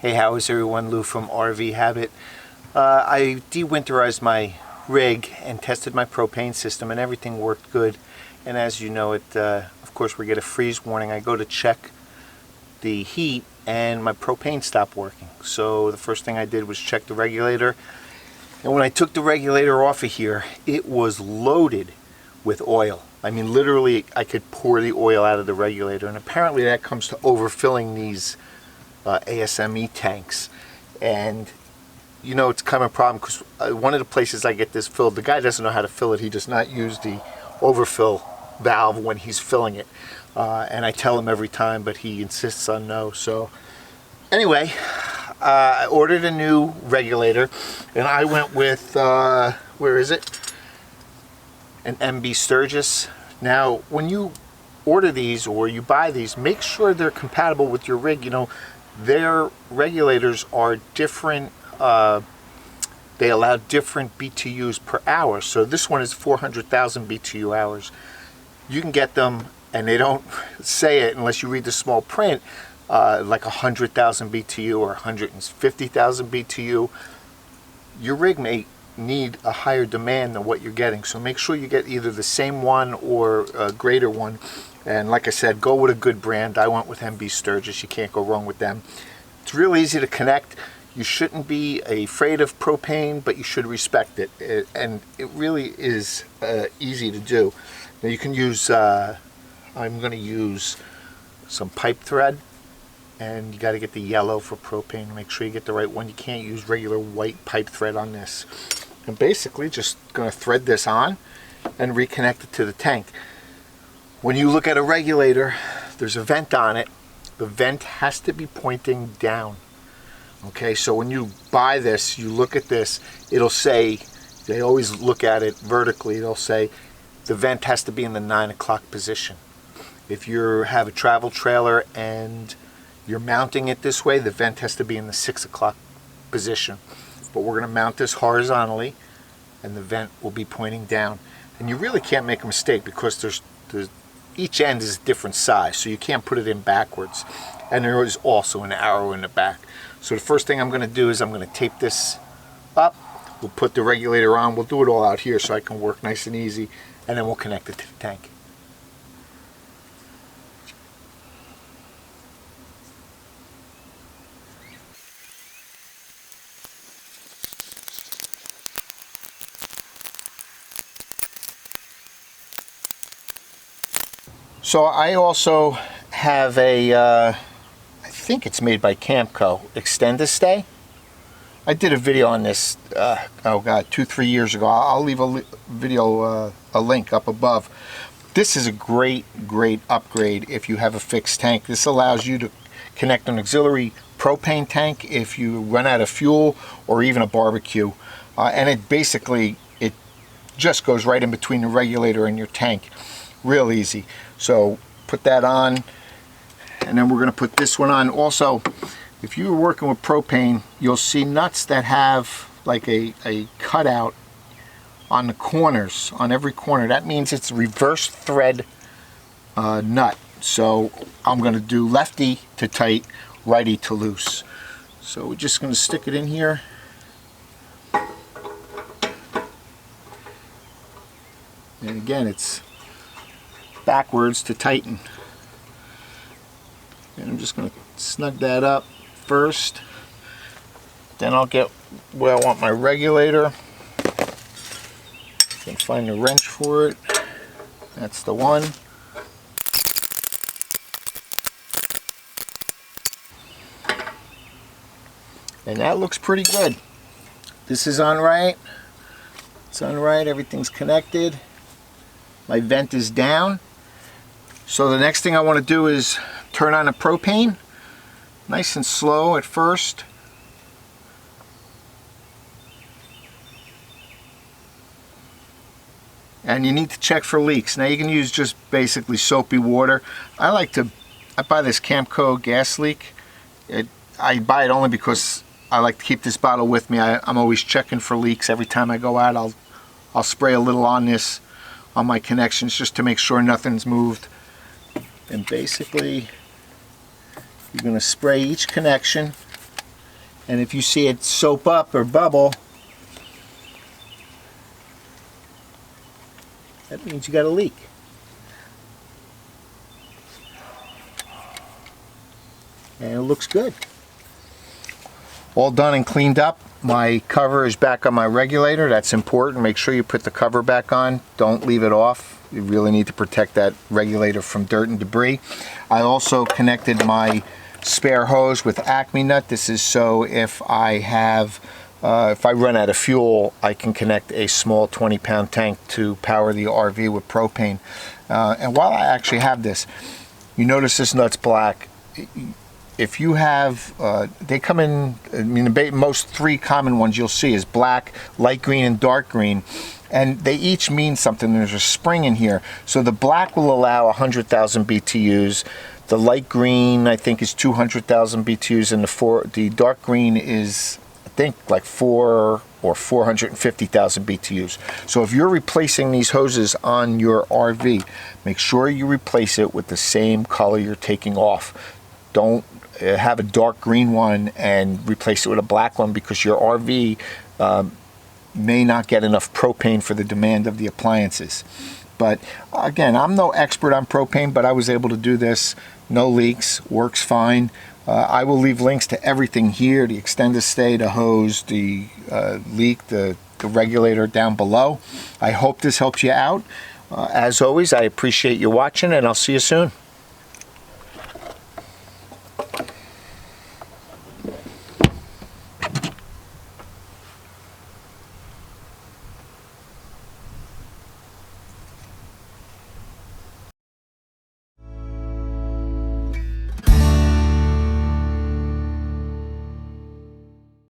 Hey, how is everyone? Lou from RV Habit. I de-winterized my rig and tested my propane system and everything worked good. And as you know, of course we get a freeze warning. I go to check the heat and my propane stopped working. So the first thing I did was check the regulator. And when I took the regulator off of here, it was loaded with oil. I mean, literally I could pour the oil out of the regulator, and apparently that comes to overfilling these ASME tanks. And you know, it's kind of a problem because one of the places I get this filled, the guy doesn't know how to fill it. He does not use the overfill valve when he's filling it, and I tell him every time, but he insists on no. So anyway, I ordered a new regulator, and I went with where is it, an MB Sturgis. Now when you order these or you buy these, make sure they're compatible with your rig. You know, their regulators are different. They allow different BTUs per hour. So this one is 400,000 BTU hours. You can get them, and they don't say it unless you read the small print, like 100,000 BTU or 150,000 BTU. Your rig may need a higher demand than what you're getting. So make sure you get either the same one or a greater one. And like I said, go with a good brand. I went with MB Sturgis. You can't go wrong with them. It's real easy to connect. You shouldn't be afraid of propane, but you should respect it. And it really is easy to do. Now you can use, I'm going to use some pipe thread, and you got to get the yellow for propane. Make sure you get the right one. You can't use regular white pipe thread on this. And basically just going to thread this on and reconnect it to the tank. When you look at a regulator, there's a vent on it. The vent has to be pointing down. Okay, so when you buy this, you look at this, it'll say, they always look at it vertically, they'll say the vent has to be in the 9 o'clock position. If you have a travel trailer and you're mounting it this way, the vent has to be in the 6 o'clock position. But we're going to mount this horizontally, and the vent will be pointing down. And you really can't make a mistake because there's each end is a different size, so you can't put it in backwards. And there is also an arrow in the back. So the first thing I'm going to do is I'm going to tape this up. We'll put the regulator on. We'll do it all out here so I can work nice and easy, and then we'll connect it to the tank. So I also have a, I think it's made by Camco, Extend-A-Stay. I did a video on this, oh God, 2-3 years ago. I'll leave a video, a link up above. This is a great upgrade if you have a fixed tank. This allows you to connect an auxiliary propane tank if you run out of fuel or even a barbecue. And it basically, it just goes right in between the regulator and your tank. Real easy. So put that on, and then we're going to put this one on. Also, if you're working with propane, you'll see nuts that have like a cutout on the corners, on every corner. That means it's reverse thread nut. So I'm going to do lefty to tight, righty to loose. So we're just going to stick it in here. And again, it's backwards to tighten. And I'm just going to snug that up first. Then I'll get where I want my regulator. Can find the wrench for it. That's the one. And that looks pretty good. This is on right. It's on right. Everything's connected. My vent is down. So the next thing I want to do is turn on the propane, nice and slow at first. And you need to check for leaks. Now you can use just basically soapy water. I buy this Camco gas leak. I buy it only because I like to keep this bottle with me. I'm always checking for leaks. Every time I go out, I'll spray a little on this, on my connections, just to make sure nothing's moved. And basically, you're going to spray each connection And if you see it soap up or bubble, that means you got a leak. And it looks good. All done and cleaned up. My cover is back on my regulator. That's important. Make sure you put the cover back on. Don't leave it off. You really need to protect that regulator from dirt and debris. I also connected my spare hose with Acme nut. This is so if I run out of fuel, I can connect a small 20-pound tank to power the RV with propane. And while I actually have this, you notice this nut's black. If you have, they come in, I mean, the most three common ones you'll see is black, light green, and dark green. And they each mean something. There's a spring in here. So the black will allow 100,000 BTUs. The light green, I think, is 200,000 BTUs. And the dark green is, I think, like 450,000 BTUs. So if you're replacing these hoses on your RV, make sure you replace it with the same color you're taking off. Don't have a dark green one and replace it with a black one, because your RV may not get enough propane for the demand of the appliances. But again, I'm no expert on propane, but I was able to do this. No leaks, works fine. I will leave links to everything here, the extended stay, the hose, the leak, the regulator down below. I hope this helps you out. As always, I appreciate you watching, and I'll see you soon.